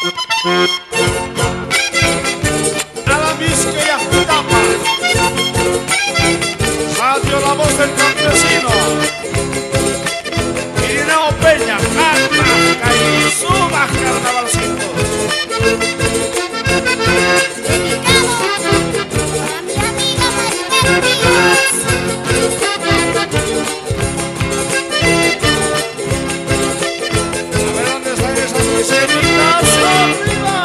A la Vizca y Aztapa. Radio La Voz del Campesino. Irineo Peña, canta, y subas carnavalcitos. Dedicado a mi amiga Maribel Díaz. A ver dónde están esas miseritas. ¡Arriba!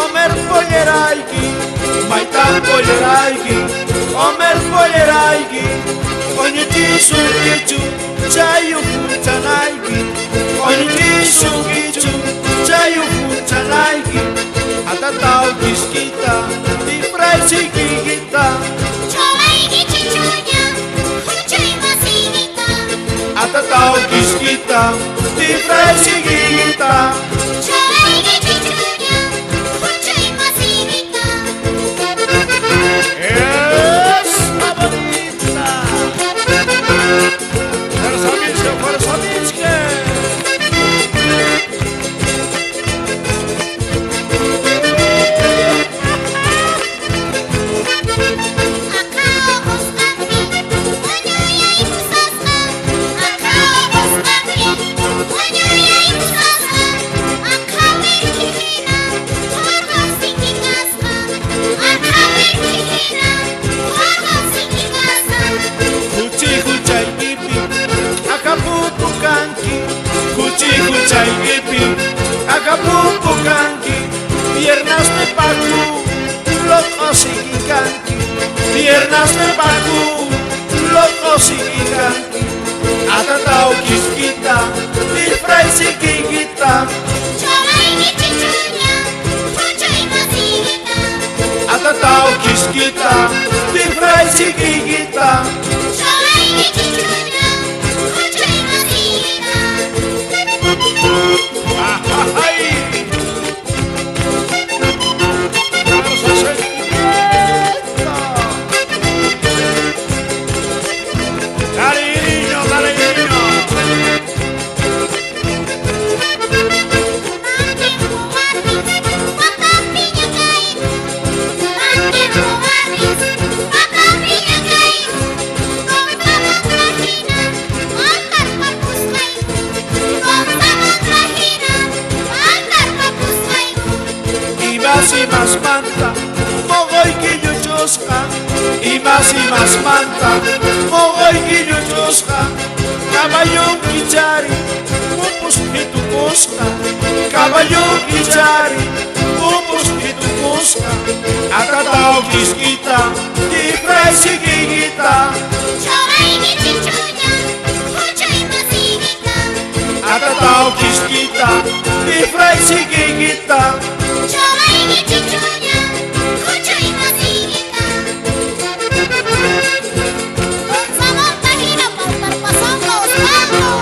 Omer Polleraigi, Maitan Polleraigi, Omer Polleraigi, Onyutisu Kichu, Chayu Fuchanaigi, Onyutisu Kichu, Chayu Fuchanaigi, Atatau Kiskita, Tifrai Chiquita, Cholaigi Chichuña, Huchay Masinita, Atatau Kiskita, Tifrai Chiquita. Cholaigi Chichuña, Huchay Masinita. ¡Esa bonita! ¡Fuerza Vizca, fuerza Vizca! Huchay Gipi, Acapulco Canqui, piernas de Pacu, locos y Canqui, piernas de Pacu, locos y Canqui, Atatau Quisquita, Tifrai Chiquita, Cholaigi Chichuña, Huchay Masinita. Atatau Quisquita, Tifrai Chiquita. Cholaigi Chichuña, Huchay Masinita. ¡Ay! ¡Fuerza sentimiento! ¡Cariño, cariño! Y más manta, mogoy quiñuchosca, y más manta, mogoy quiñuchosca, caballón quichari, pupus pitucosca, caballón quichari, pupus pitucosca, atatao quisquita, tifrai chiquita, Cholaigi Chichuña, Huchay Masinita. atatao quisquita, tifrai chiquita. Cholaigi Chichuña, Huchay Masinita. Sama página para estar pasando los palos.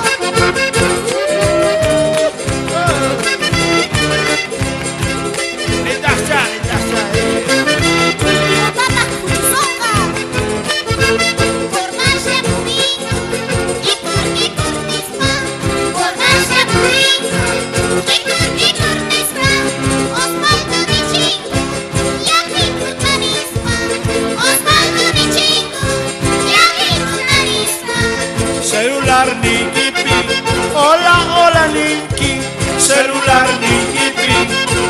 Lindas ya. Papa Kutsonga. Fornasia Purino. Ikur Nispa. Fornasia Purino. Ikur Nispa. Osvaldo Nichingo. Yaki Kutanispa. Osvaldo Nichingo. Yaki Kutanispa. Celular Nikipi, hola Niki, celular Nikipi,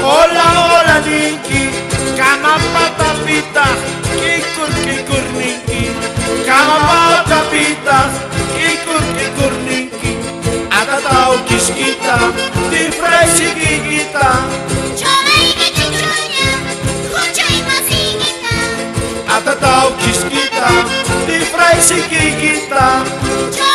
hola Niki, cama patapita, kikur Niki, cama patapita, kikur Niki, atatau quisquita, tifrai chiquita, Cholaigi Chichuña, Huchay Masinita. atatau quisquita, tifrai chiquita. Cholaigi